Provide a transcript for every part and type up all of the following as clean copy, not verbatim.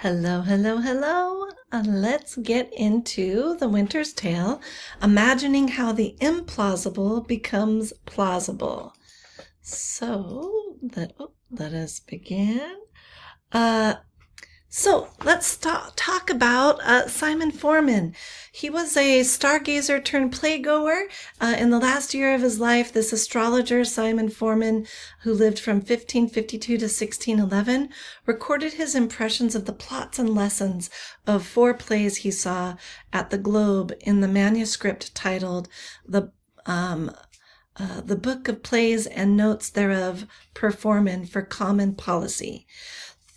Hello, hello, hello. Let's get into The Winter's Tale, imagining how the implausible becomes plausible. Let us begin. Uh, let's talk about Simon Foreman. He was a stargazer turned playgoer. In the last year of his life, this astrologer, Simon Foreman, who lived from 1552 to 1611, recorded his impressions of the plots and lessons of 4 plays he saw at the Globe in the manuscript titled The Book of Plays and Notes Thereof per Foreman for Common Policy.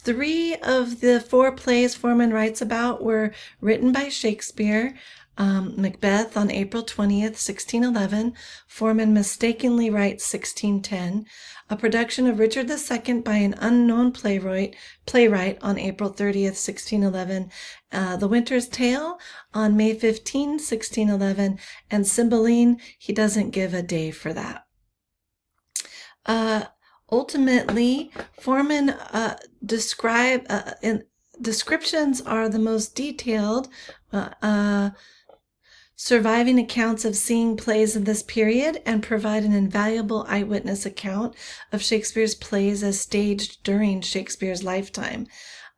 3 of the 4 plays Foreman writes about were written by Shakespeare. Macbeth on April 20th, 1611. Foreman mistakenly writes 1610. A production of Richard II by an unknown playwright on April 30th, 1611. The Winter's Tale on May 15, 1611. And Cymbeline, he doesn't give a day for that. Ultimately, Foreman descriptions are the most detailed, surviving accounts of seeing plays in this period and provide an invaluable eyewitness account of Shakespeare's plays as staged during Shakespeare's lifetime,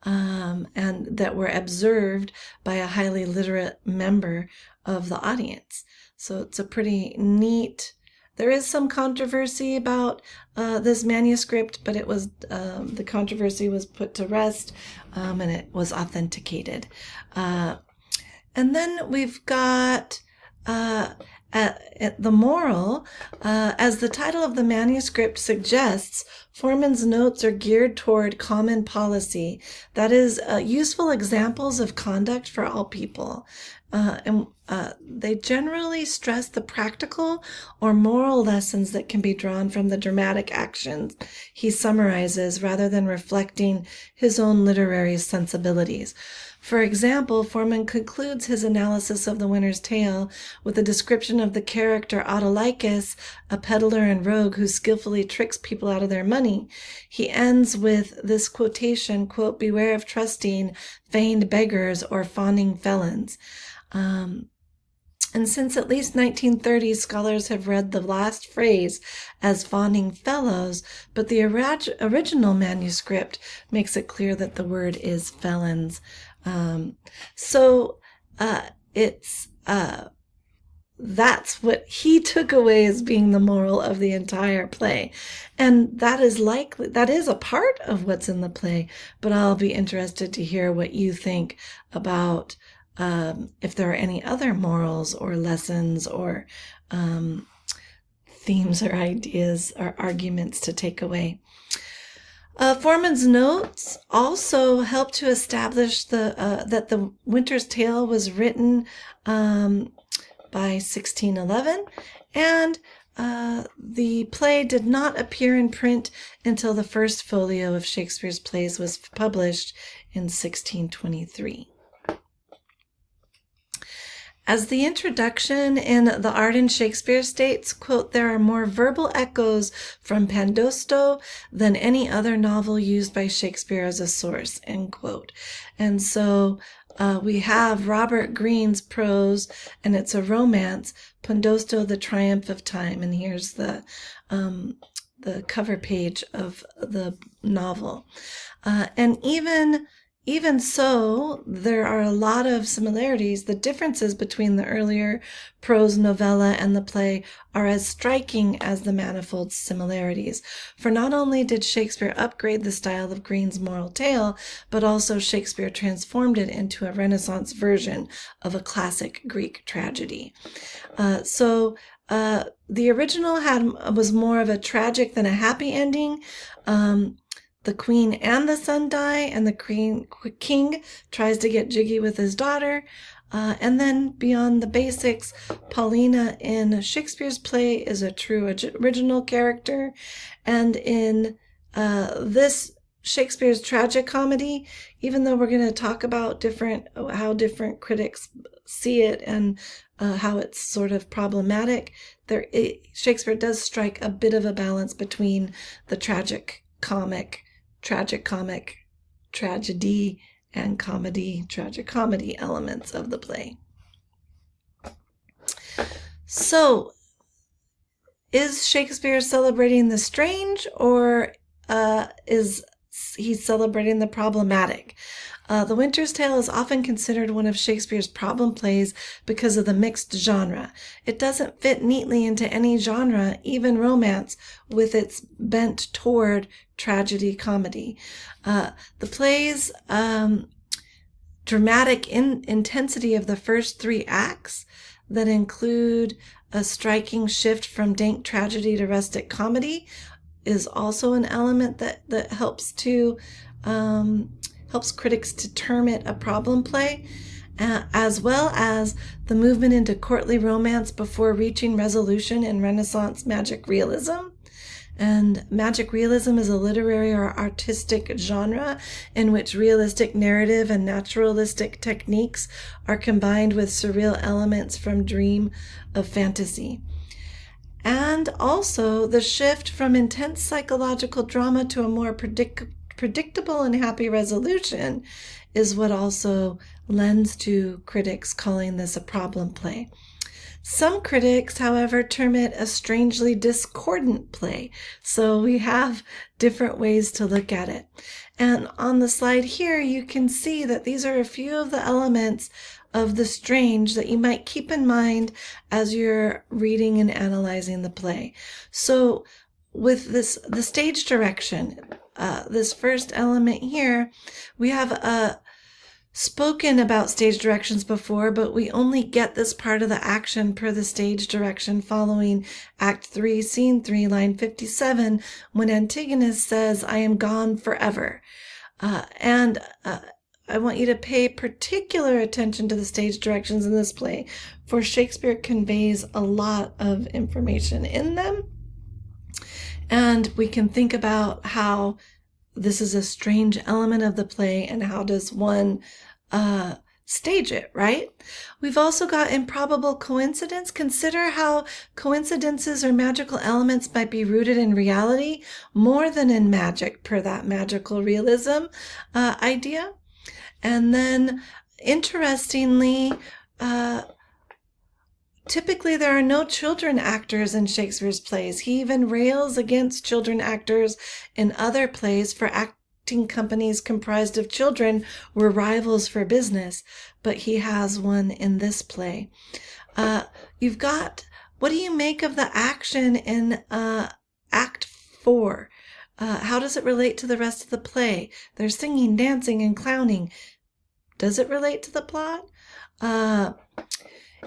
and that were observed by a highly literate member of the audience. So it's a pretty neat. There is some controversy about this manuscript, but it was the controversy was put to rest, and it was authenticated. And then we've got at the moral. As the title of the manuscript suggests, Foreman's notes are geared toward common policy, that is, useful examples of conduct for all people. And they generally stress the practical or moral lessons that can be drawn from the dramatic actions he summarizes rather than reflecting his own literary sensibilities. For example, Foreman concludes his analysis of The Winter's Tale with a description of the character Autolycus, a peddler and rogue who skillfully tricks people out of their money. He ends with this quotation, quote, "Beware of trusting feigned beggars or fawning felons." And since at least 1930, scholars have read the last phrase as fawning fellows, but the original manuscript makes it clear that the word is felons. That's what he took away as being the moral of the entire play. And that is a part of what's in the play, but I'll be interested to hear what you think about if there are any other morals or lessons or themes or ideas or arguments to take away. Foreman's notes also help to establish that The Winter's Tale was written by 1611, and the play did not appear in print until the first folio of Shakespeare's plays was published in 1623. As the introduction in The Art in Shakespeare states, quote, "There are more verbal echoes from Pandosto than any other novel used by Shakespeare as a source," end quote. And so we have Robert Greene's prose, and it's a romance, Pandosto, the Triumph of Time. And here's the cover page of the novel. And even so, there are a lot of similarities. The differences between the earlier prose novella and the play are as striking as the manifold similarities. For not only did Shakespeare upgrade the style of Greene's moral tale, but also Shakespeare transformed it into a Renaissance version of a classic Greek tragedy. The original was more of a tragic than a happy ending. The queen and the son die, and the king tries to get jiggy with his daughter. And then beyond the basics, Paulina in Shakespeare's play is a true original character. And in this Shakespeare's tragic comedy, even though we're going to talk about how different critics see it and how it's sort of problematic, Shakespeare does strike a bit of a balance between the tragic comic, tragedy, and comedy, tragic comedy elements of the play. So, is Shakespeare celebrating the strange, or is he celebrating the problematic? The Winter's Tale is often considered one of Shakespeare's problem plays because of the mixed genre. It doesn't fit neatly into any genre, even romance, with its bent toward tragedy comedy. The play's dramatic intensity of the first 3 acts that include a striking shift from dank tragedy to rustic comedy is also an element that helps critics to term it a problem play, as well as the movement into courtly romance before reaching resolution in Renaissance magic realism. And magic realism is a literary or artistic genre in which realistic narrative and naturalistic techniques are combined with surreal elements from dream of fantasy. And also the shift from intense psychological drama to a more predictable and happy resolution is what also lends to critics calling this a problem play. Some critics, however, term it a strangely discordant play. So we have different ways to look at it. And on the slide here, you can see that these are a few of the elements of the strange that you might keep in mind as you're reading and analyzing the play. So with the stage direction, this first element here, we have spoken about stage directions before, but we only get this part of the action per the stage direction following Act 3, Scene 3, line 57, when Antigonus says, "I am gone forever." I want you to pay particular attention to the stage directions in this play, for Shakespeare conveys a lot of information in them. And we can think about how this is a strange element of the play and how does one stage it, right? We've also got improbable coincidence. Consider how coincidences or magical elements might be rooted in reality more than in magic, per that magical realism idea. And then, interestingly, typically there are no children actors in Shakespeare's plays. He even rails against children actors in other plays, for acting companies comprised of children were rivals for business, but he has one in this play. You've got, what do you make of the action in Act 4? How does it relate to the rest of the play? They're singing, dancing, and clowning. Does it relate to the plot?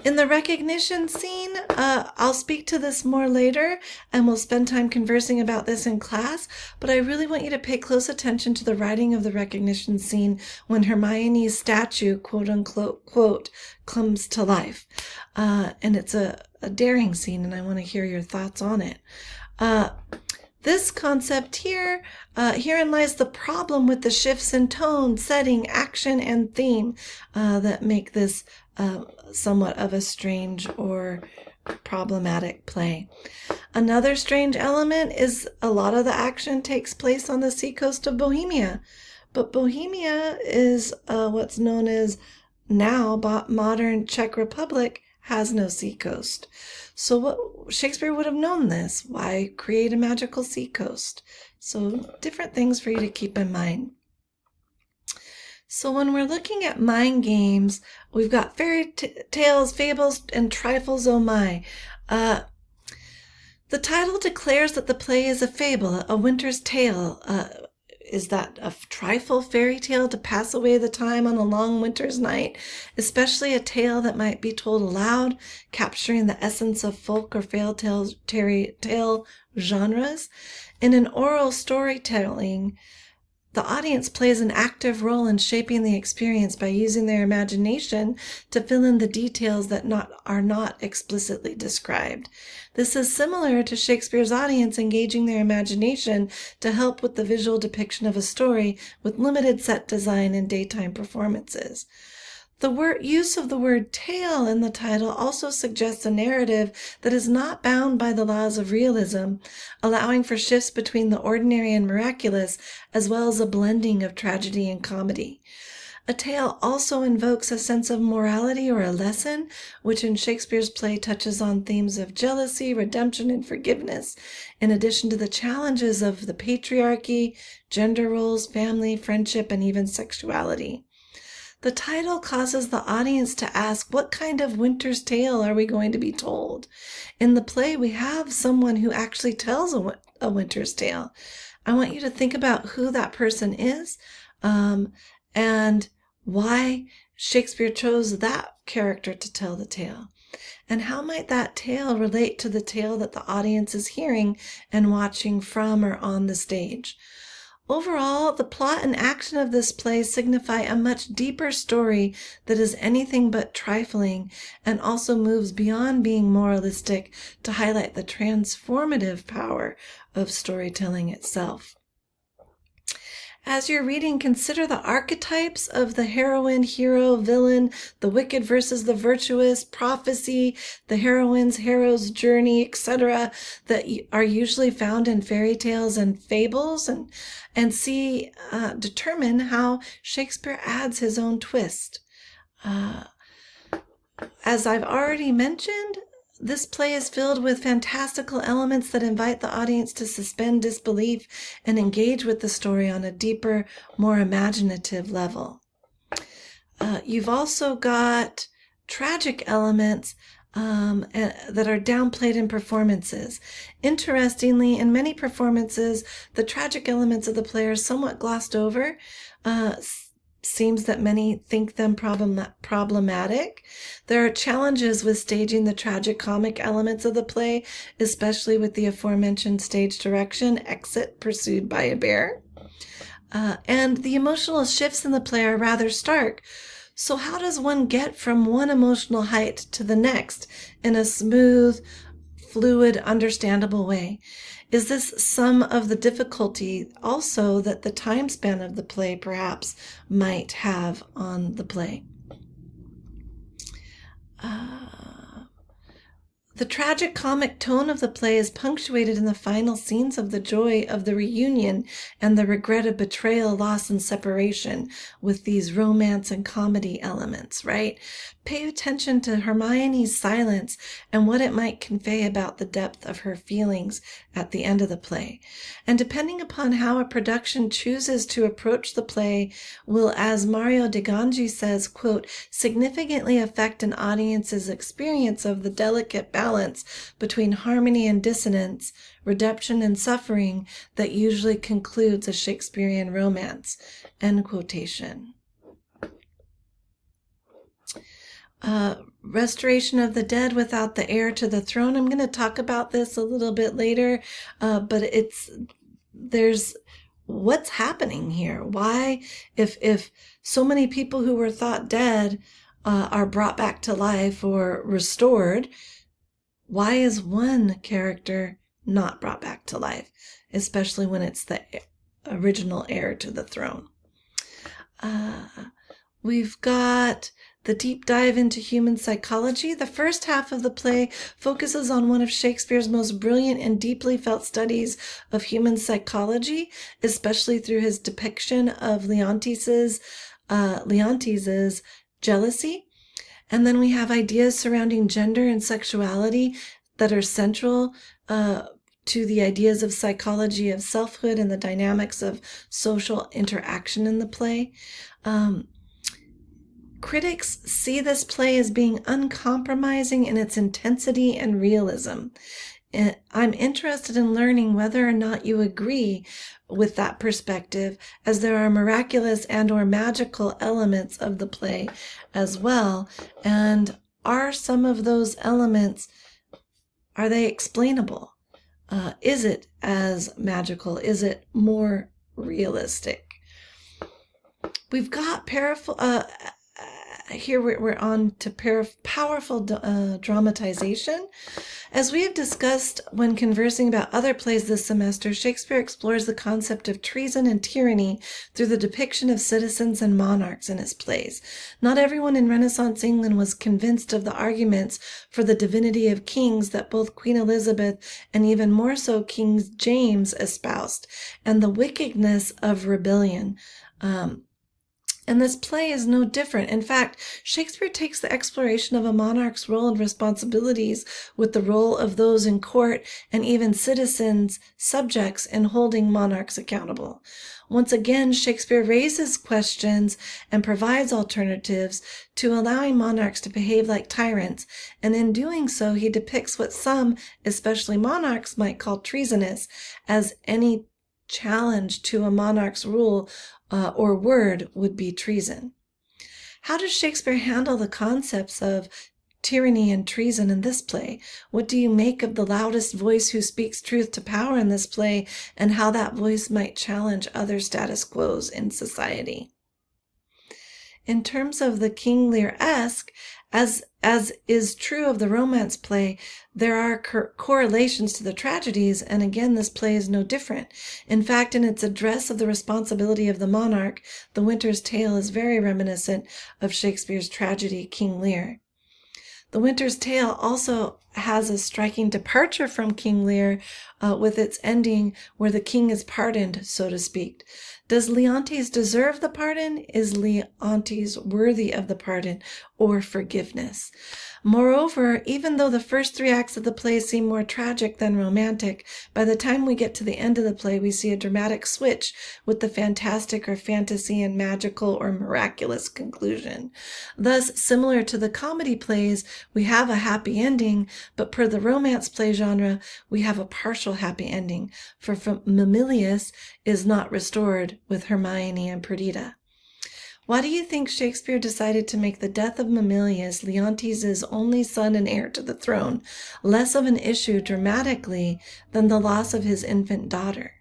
In the recognition scene, I'll speak to this more later, and we'll spend time conversing about this in class, but I really want you to pay close attention to the writing of the recognition scene when Hermione's statue, quote unquote, quote, comes to life. And it's a daring scene, and I want to hear your thoughts on it. This concept here, herein lies the problem with the shifts in tone, setting, action, and theme that make this somewhat of a strange or problematic play. Another strange element is a lot of the action takes place on the seacoast of Bohemia, but Bohemia is what's known as now modern Czech Republic, has no seacoast. So what Shakespeare would have known this. Why create a magical seacoast? So different things for you to keep in mind. So when we're looking at mind games, we've got fairy tales, fables, and trifles, oh my. The title declares that the play is a fable, a winter's tale. Is that a trifle fairy tale to pass away the time on a long winter's night, especially a tale that might be told aloud, capturing the essence of folk or fairy tale genres? In an oral storytelling, the audience plays an active role in shaping the experience by using their imagination to fill in the details that are not explicitly described. This is similar to Shakespeare's audience engaging their imagination to help with the visual depiction of a story with limited set design and daytime performances. The use of the word tale in the title also suggests a narrative that is not bound by the laws of realism, allowing for shifts between the ordinary and miraculous, as well as a blending of tragedy and comedy. A tale also invokes a sense of morality or a lesson, which in Shakespeare's play touches on themes of jealousy, redemption, and forgiveness, in addition to the challenges of the patriarchy, gender roles, family, friendship, and even sexuality. The title causes the audience to ask, what kind of winter's tale are we going to be told? In the play, we have someone who actually tells a winter's tale. I want you to think about who that person is, and why Shakespeare chose that character to tell the tale. And how might that tale relate to the tale that the audience is hearing and watching from or on the stage? Overall, the plot and action of this play signify a much deeper story that is anything but trifling and also moves beyond being moralistic to highlight the transformative power of storytelling itself. As you're reading, consider the archetypes of the heroine, hero, villain, the wicked versus the virtuous, prophecy, the hero's journey, etc., that are usually found in fairy tales and fables, and determine how Shakespeare adds his own twist. As I've already mentioned, this play is filled with fantastical elements that invite the audience to suspend disbelief and engage with the story on a deeper, more imaginative level. You've also got tragic elements that are downplayed in performances. Interestingly, in many performances, the tragic elements of the play are somewhat glossed over. Seems that many think them problematic. There are challenges with staging the tragic comic elements of the play, especially with the aforementioned stage direction, exit pursued by a bear. And the emotional shifts in the play are rather stark. So how does one get from one emotional height to the next in a smooth, fluid, understandable way? Is this some of the difficulty also that the time span of the play perhaps might have on the play? The tragic comic tone of the play is punctuated in the final scenes of the joy of the reunion and the regret of betrayal, loss, and separation with these romance and comedy elements, right? Pay attention to Hermione's silence and what it might convey about the depth of her feelings at the end of the play. And depending upon how a production chooses to approach the play will, as Mario de Ganji says, quote, significantly affect an audience's experience of the delicate balance between harmony and dissonance, redemption and suffering that usually concludes a Shakespearean romance, end quotation. Restoration of the dead without the heir to the throne. I'm going to talk about this a little bit later, but there's what's happening here. Why, if so many people who were thought dead are brought back to life or restored, why is one character not brought back to life, especially when it's the original heir to the throne? We've got the deep dive into human psychology. The first half of the play focuses on one of Shakespeare's most brilliant and deeply felt studies of human psychology, especially through his depiction of Leontis's jealousy. And then we have ideas surrounding gender and sexuality that are central to the ideas of psychology of selfhood and the dynamics of social interaction in the play. Critics see this play as being uncompromising in its intensity and realism. I'm interested in learning whether or not you agree with that perspective, as there are miraculous and or magical elements of the play as well. And are some of those elements, are they explainable? Is it as magical? Is it more realistic? We've got here we're on to powerful dramatization. As we have discussed when conversing about other plays this semester, Shakespeare explores the concept of treason and tyranny through the depiction of citizens and monarchs in his plays. Not everyone in Renaissance England was convinced of the arguments for the divinity of kings that both Queen Elizabeth and even more so King James espoused, and the wickedness of rebellion. And this play is no different. In fact, Shakespeare takes the exploration of a monarch's role and responsibilities with the role of those in court and even citizens, subjects, in holding monarchs accountable. Once again, Shakespeare raises questions and provides alternatives to allowing monarchs to behave like tyrants, and in doing so, he depicts what some, especially monarchs, might call treasonous, as any challenge to a monarch's rule or word would be treason. How does Shakespeare handle the concepts of tyranny and treason in this play? What do you make of the loudest voice who speaks truth to power in this play, and how that voice might challenge other status quos in society? In terms of the King Lear-esque, as is true of the romance play, there are correlations to the tragedies, and again, this play is no different. In fact, in its address of the responsibility of the monarch, The Winter's Tale is very reminiscent of Shakespeare's tragedy, King Lear. The Winter's Tale also has a striking departure from King Lear with its ending where the king is pardoned, so to speak. Does Leontes deserve the pardon? Is Leontes worthy of the pardon or forgiveness? Moreover, even though the first 3 acts of the play seem more tragic than romantic, by the time we get to the end of the play, we see a dramatic switch with the fantastic or fantasy and magical or miraculous conclusion. Thus, similar to the comedy plays, we have a happy ending, but per the romance play genre, we have a partial happy ending, for Mamillius is not restored with Hermione and Perdita. Why do you think Shakespeare decided to make the death of Mamillius, Leontes' only son and heir to the throne, less of an issue dramatically than the loss of his infant daughter?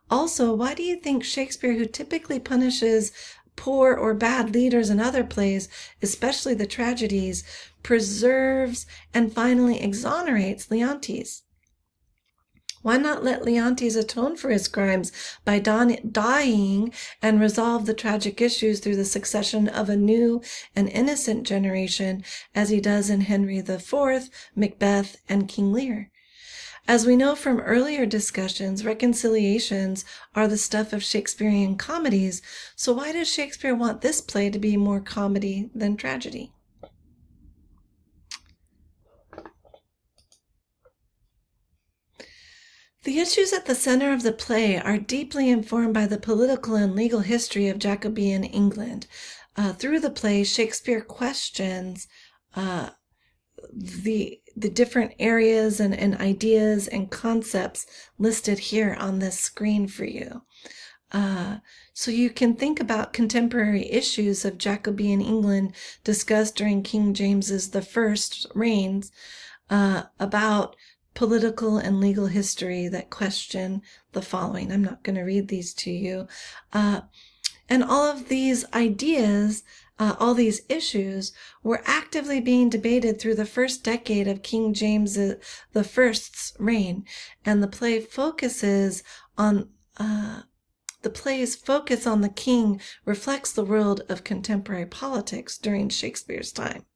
Also, why do you think Shakespeare, who typically punishes poor or bad leaders in other plays, especially the tragedies, preserves and finally exonerates Leontes? Why not let Leontes atone for his crimes by dying and resolve the tragic issues through the succession of a new and innocent generation, as he does in Henry IV, Macbeth, and King Lear? As we know from earlier discussions, reconciliations are the stuff of Shakespearean comedies, so why does Shakespeare want this play to be more comedy than tragedy? The issues at the center of the play are deeply informed by the political and legal history of Jacobean England. Through the play, Shakespeare questions the different areas and ideas and concepts listed here on this screen for you. So you can think about contemporary issues of Jacobean England discussed during King James's I's reigns, about political and legal history that question the following. I'm not going to read these to you. And all of these ideas, all these issues were actively being debated through the first decade of King James I's reign. And the play's focus on the king reflects the world of contemporary politics during Shakespeare's time.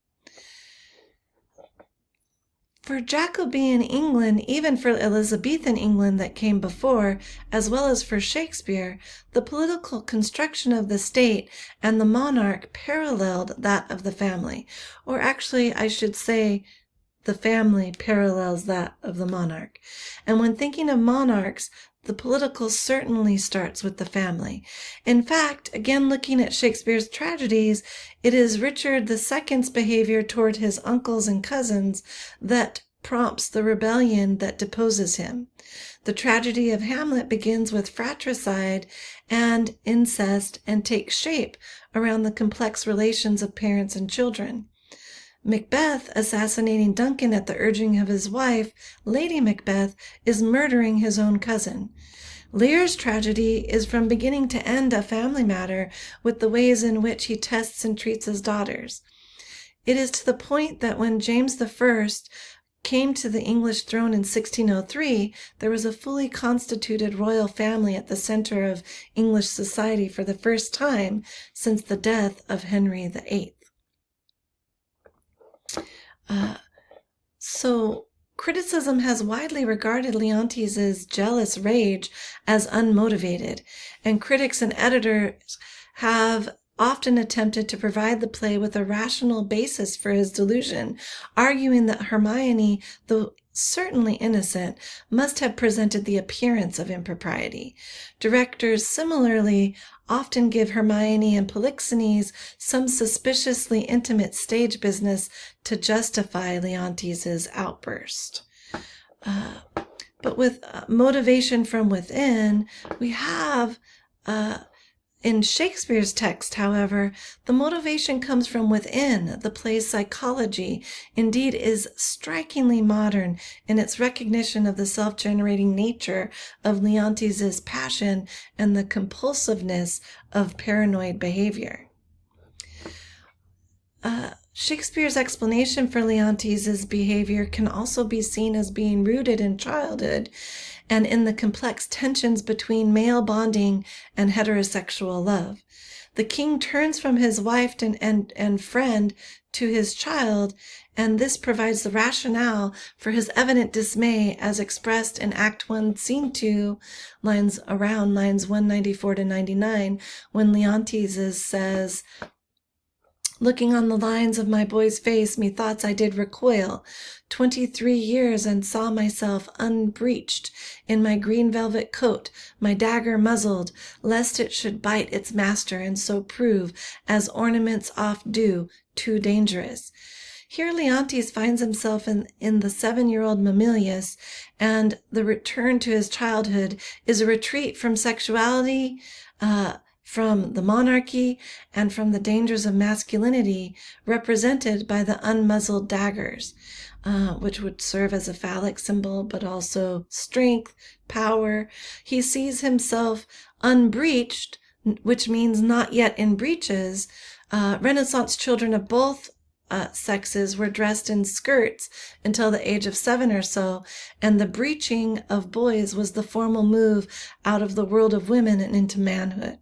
For Jacobean England, even for Elizabethan England that came before, as well as for Shakespeare, the political construction of the state and the monarch paralleled that of the family. Or actually, I should say, the family parallels that of the monarch. And when thinking of monarchs, the political certainly starts with the family. In fact, again looking at Shakespeare's tragedies, it is Richard II's behavior toward his uncles and cousins that prompts the rebellion that deposes him. The tragedy of Hamlet begins with fratricide and incest and takes shape around the complex relations of parents and children. Macbeth, assassinating Duncan at the urging of his wife, Lady Macbeth, is murdering his own cousin. Lear's tragedy is from beginning to end a family matter with the ways in which he tests and treats his daughters. It is to the point that when James I came to the English throne in 1603, there was a fully constituted royal family at the center of English society for the first time since the death of Henry VIII. So criticism has widely regarded Leontes' jealous rage as unmotivated, and critics and editors have often attempted to provide the play with a rational basis for his delusion, arguing that Hermione, though certainly innocent, must have presented the appearance of impropriety. Directors similarly often give Hermione and Polixenes some suspiciously intimate stage business to justify Leontes' outburst. But with motivation from within, we have in Shakespeare's text, however, the motivation comes from within. The play's psychology, indeed, is strikingly modern in its recognition of the self-generating nature of Leontes' passion and the compulsiveness of paranoid behavior. Shakespeare's explanation for Leontes' behavior can also be seen as being rooted in childhood and in the complex tensions between male bonding and heterosexual love. The king turns from his wife and friend to his child, and this provides the rationale for his evident dismay as expressed in Act 1, Scene 2, lines 194 to 99, when Leontes says, "Looking on the lines of my boy's face, methoughts I did recoil 23 years, and saw myself unbreeched in my green velvet coat, my dagger muzzled, lest it should bite its master, and so prove, as ornaments oft do, too dangerous." Here Leontes finds himself in the 7-year-old Mamilius, and the return to his childhood is a retreat from sexuality, from the monarchy, and from the dangers of masculinity, represented by the unmuzzled daggers, which would serve as a phallic symbol, but also strength, power. He sees himself unbreeched, which means not yet in breeches. Renaissance children of both sexes were dressed in skirts until the age of 7 or so, and the breeching of boys was the formal move out of the world of women and into manhood.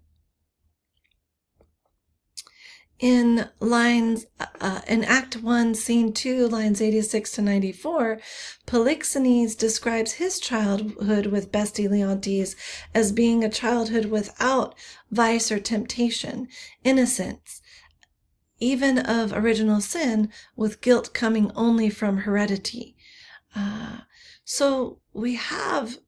In Act 1, Scene 2, lines 86 to 94, Polixenes describes his childhood with bestie Leontes as being a childhood without vice or temptation, innocence, even of original sin, with guilt coming only from heredity. So we have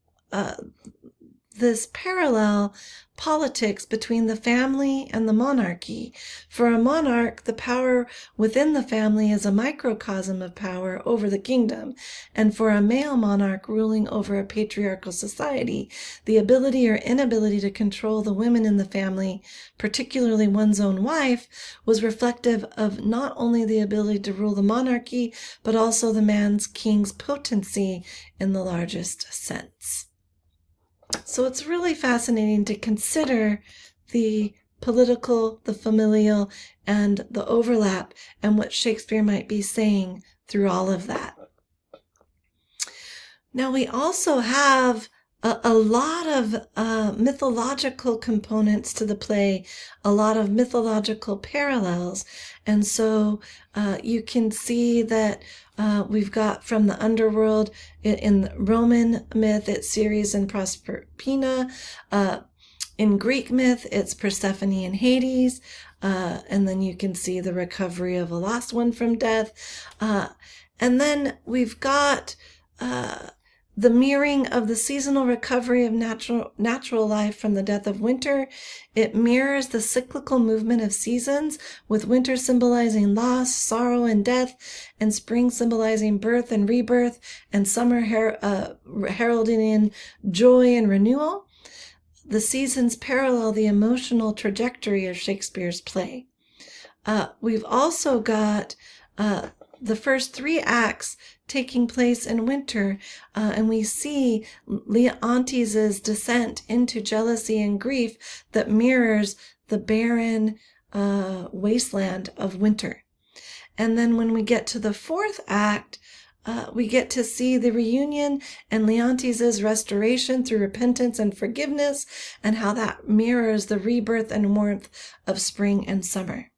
this parallel politics between the family and the monarchy. For a monarch, the power within the family is a microcosm of power over the kingdom, and for a male monarch ruling over a patriarchal society, the ability or inability to control the women in the family, particularly one's own wife, was reflective of not only the ability to rule the monarchy, but also the king's potency in the largest sense. So it's really fascinating to consider the political, the familial, and the overlap, and what Shakespeare might be saying through all of that. Now, we also have a lot of mythological components to the play, a lot of mythological parallels. And so you can see that we've got from the underworld in Roman myth, it's Ceres and Proserpina. In Greek myth, it's Persephone and Hades. And then you can see the recovery of a lost one from death. And then we've got the mirroring of the seasonal recovery of natural life from the death of winter. It mirrors the cyclical movement of seasons, with winter symbolizing loss, sorrow, and death, and spring symbolizing birth and rebirth, and summer heralding in joy and renewal. The seasons parallel the emotional trajectory of Shakespeare's play. We've also got the first 3 acts taking place in winter, and we see Leontes' descent into jealousy and grief that mirrors the barren wasteland of winter. And then when we get to the 4th act, we get to see the reunion and Leontes' restoration through repentance and forgiveness, and how that mirrors the rebirth and warmth of spring and summer.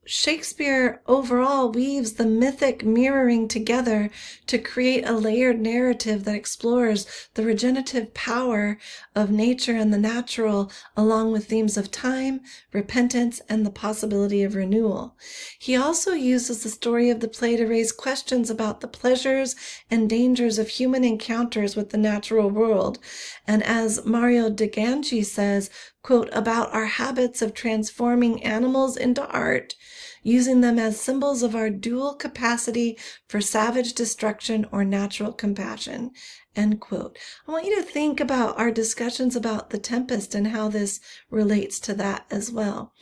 Shakespeare overall weaves the mythic mirroring together to create a layered narrative that explores the regenerative power of nature and the natural, along with themes of time, repentance, and the possibility of renewal. He also uses the story of the play to raise questions about the pleasures and dangers of human encounters with the natural world. And as Mario de Ganci says, quote, about our habits of transforming animals into art, using them as symbols of our dual capacity for savage destruction or natural compassion, end quote. I want you to think about our discussions about The Tempest and how this relates to that as well.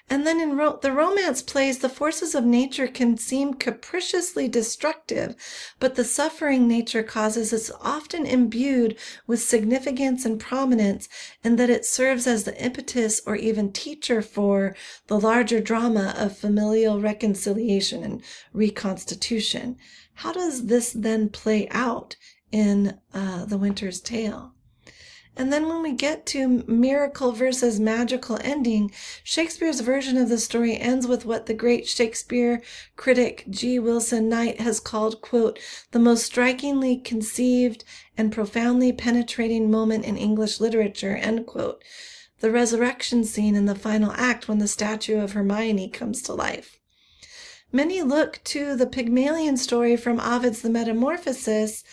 And then in the romance plays, the forces of nature can seem capriciously destructive, but the suffering nature causes is often imbued with significance and prominence, and that it serves as the impetus or even teacher for the larger drama of familial reconciliation and reconstitution. How does this then play out in The Winter's Tale? And then when we get to miracle versus magical ending, Shakespeare's version of the story ends with what the great Shakespeare critic G. Wilson Knight has called, quote, the most strikingly conceived and profoundly penetrating moment in English literature, end quote. The resurrection scene in the final act when the statue of Hermione comes to life. Many look to the Pygmalion story from Ovid's The Metamorphoses,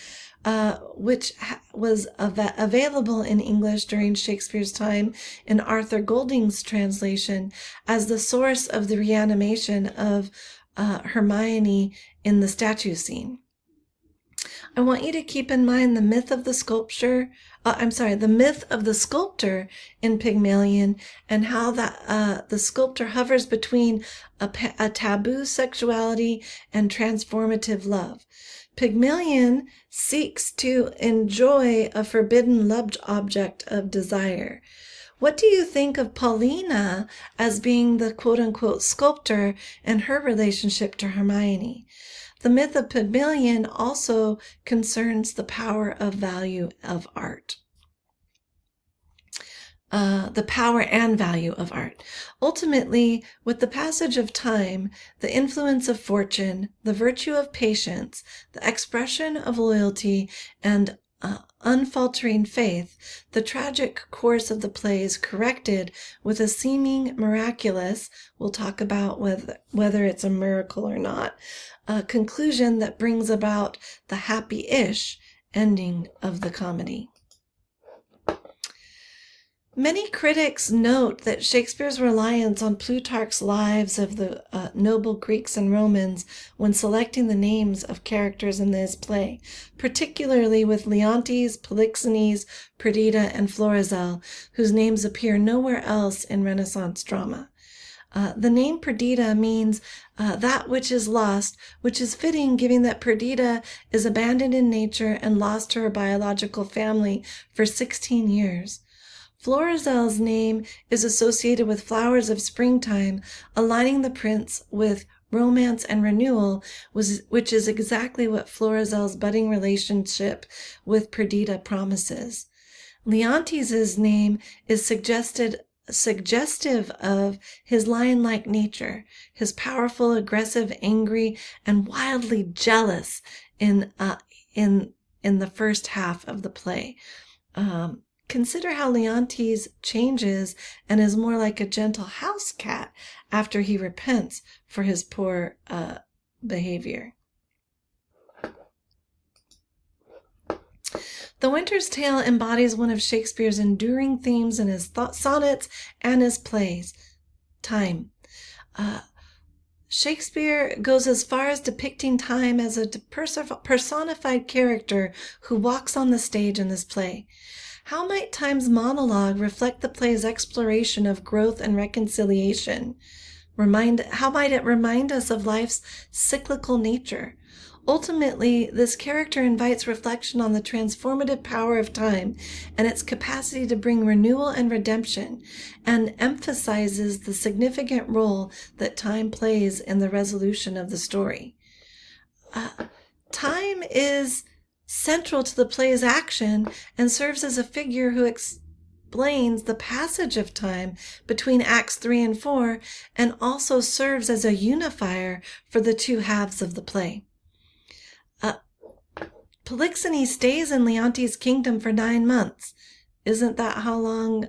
which was available in English during Shakespeare's time in Arthur Golding's translation, as the source of the reanimation of Hermione in the statue scene. I want you to keep in mind the myth of the sculptor in Pygmalion, and how that the sculptor hovers between a taboo sexuality and transformative love. Pygmalion seeks to enjoy a forbidden loved object of desire. What do you think of Paulina as being the quote-unquote sculptor and her relationship to Hermione? The myth of Pygmalion also concerns the power of value of art. The power and value of art. Ultimately, with the passage of time, the influence of fortune, the virtue of patience, the expression of loyalty, and unfaltering faith, the tragic course of the play is corrected with a seeming miraculous, we'll talk about whether it's a miracle or not, a conclusion that brings about the happy-ish ending of the comedy. Many critics note that Shakespeare's reliance on Plutarch's lives of the noble Greeks and Romans when selecting the names of characters in this play, particularly with Leontes, Polixenes, Perdita, and Florizel, whose names appear nowhere else in Renaissance drama. The name Perdita means that which is lost, which is fitting given that Perdita is abandoned in nature and lost to her biological family for 16 years. Florizel's name is associated with flowers of springtime, aligning the prince with romance and renewal, which is exactly what Florizel's budding relationship with Perdita promises. Leontes' name is suggestive of his lion-like nature, his powerful, aggressive, angry, and wildly jealous in the first half of the play. Consider how Leontes changes and is more like a gentle house cat after he repents for his poor behavior. The Winter's Tale embodies one of Shakespeare's enduring themes in his sonnets and his plays, time. Shakespeare goes as far as depicting time as a personified character who walks on the stage in this play. How might time's monologue reflect the play's exploration of growth and reconciliation? How might it remind us of life's cyclical nature? Ultimately, this character invites reflection on the transformative power of time and its capacity to bring renewal and redemption, and emphasizes the significant role that time plays in the resolution of the story. Time is central to the play's action and serves as a figure who explains the passage of time between Acts 3 and 4 and also serves as a unifier for the two halves of the play. Polixenes stays in Leontes' kingdom for 9 months. Isn't that how long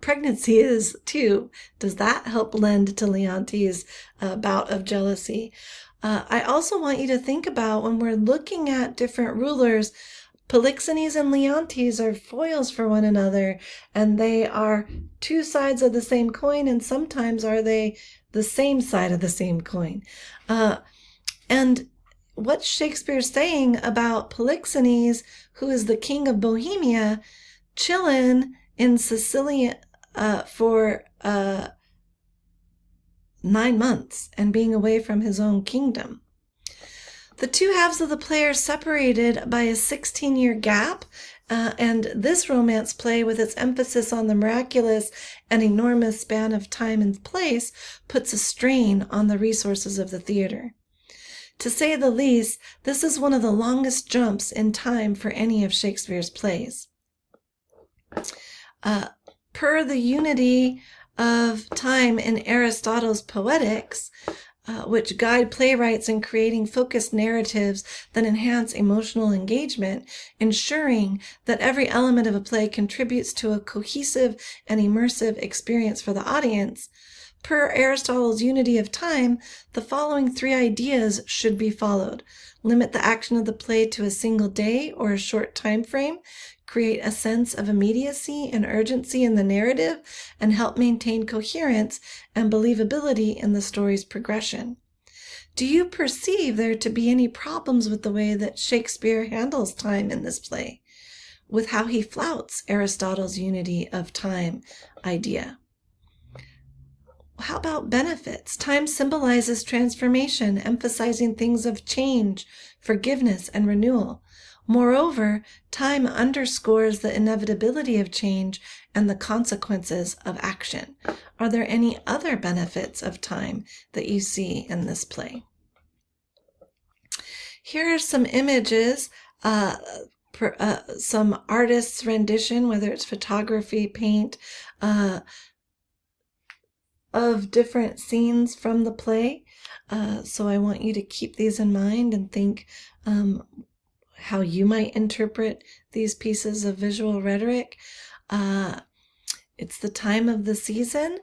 pregnancy is too? Does that help lend to Leontes' bout of jealousy? I also want you to think about when we're looking at different rulers, Polixenes and Leontes are foils for one another, and they are two sides of the same coin, and sometimes are they the same side of the same coin. And what Shakespeare's saying about Polixenes, who is the king of Bohemia, chilling in Sicilia for 9 months and being away from his own kingdom. The two halves of the play are separated by a 16-year gap, and this romance play, with its emphasis on the miraculous and enormous span of time and place, puts a strain on the resources of the theater. To say the least, this is one of the longest jumps in time for any of Shakespeare's plays. Per the unity of time in Aristotle's Poetics, which guide playwrights in creating focused narratives that enhance emotional engagement, ensuring that every element of a play contributes to a cohesive and immersive experience for the audience. Per Aristotle's unity of time, the following 3 ideas should be followed. Limit the action of the play to a single day or a short time frame. Create a sense of immediacy and urgency in the narrative, and help maintain coherence and believability in the story's progression. Do you perceive there to be any problems with the way that Shakespeare handles time in this play, with how he flouts Aristotle's unity of time idea? How about benefits? Time symbolizes transformation, emphasizing things of change, forgiveness, and renewal. Moreover, time underscores the inevitability of change and the consequences of action. Are there any other benefits of time that you see in this play? Here are some images, some artist's rendition, whether it's photography, paint, of different scenes from the play. So I want you to keep these in mind and think how you might interpret these pieces of visual rhetoric. It's the time of the season.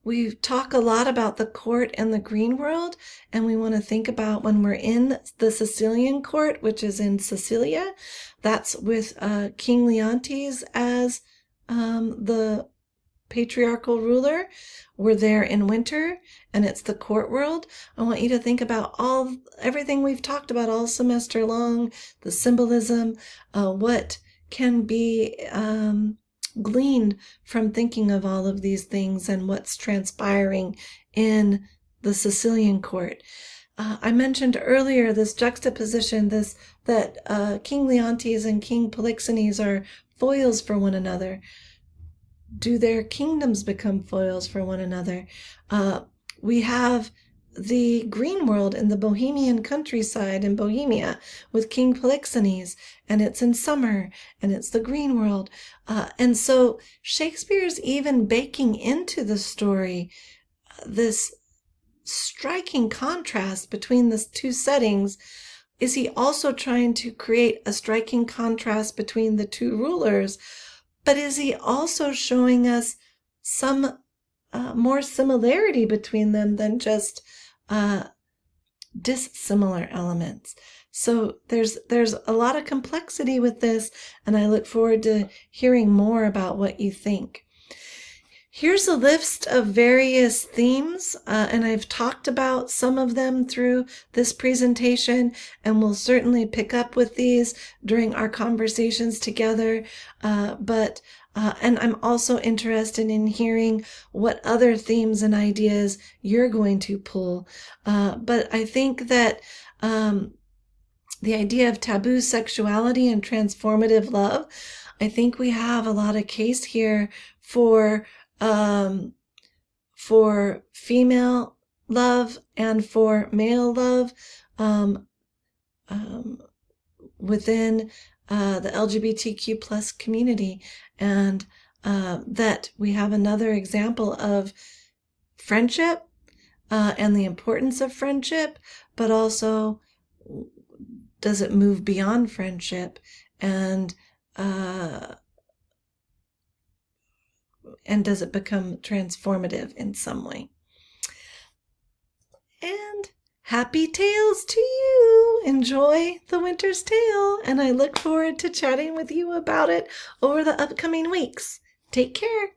We talk a lot about the court and the green world, and we want to think about when we're in the Sicilian court, which is in Sicilia. That's with King Leontes as the patriarchal ruler. We're there in winter, and it's the court world. I want you to think about everything we've talked about all semester long, the symbolism, what can be gleaned from thinking of all of these things and what's transpiring in the Sicilian court. I mentioned earlier this juxtaposition, that King Leontes and King Polixenes are foils for one another. Do their kingdoms become foils for one another? We have the green world in the Bohemian countryside in Bohemia with King Polixenes, and it's in summer, and it's the green world. And so Shakespeare's even baking into the story this striking contrast between the two settings. Is he also trying to create a striking contrast between the two rulers? But is he also showing us some more similarity between them than just dissimilar elements? So there's a lot of complexity with this, and I look forward to hearing more about what you think. Here's a list of various themes, and I've talked about some of them through this presentation, and we'll certainly pick up with these during our conversations together. And I'm also interested in hearing what other themes and ideas you're going to pull. But I think that the idea of taboo sexuality and transformative love, I think we have a lot of case here for female love and for male love within the LGBTQ plus community, and that we have another example of friendship and the importance of friendship, but also does it move beyond friendship, and does it become transformative in some way? And happy tales to you. Enjoy The Winter's Tale, and I look forward to chatting with you about it over the upcoming weeks. Take care.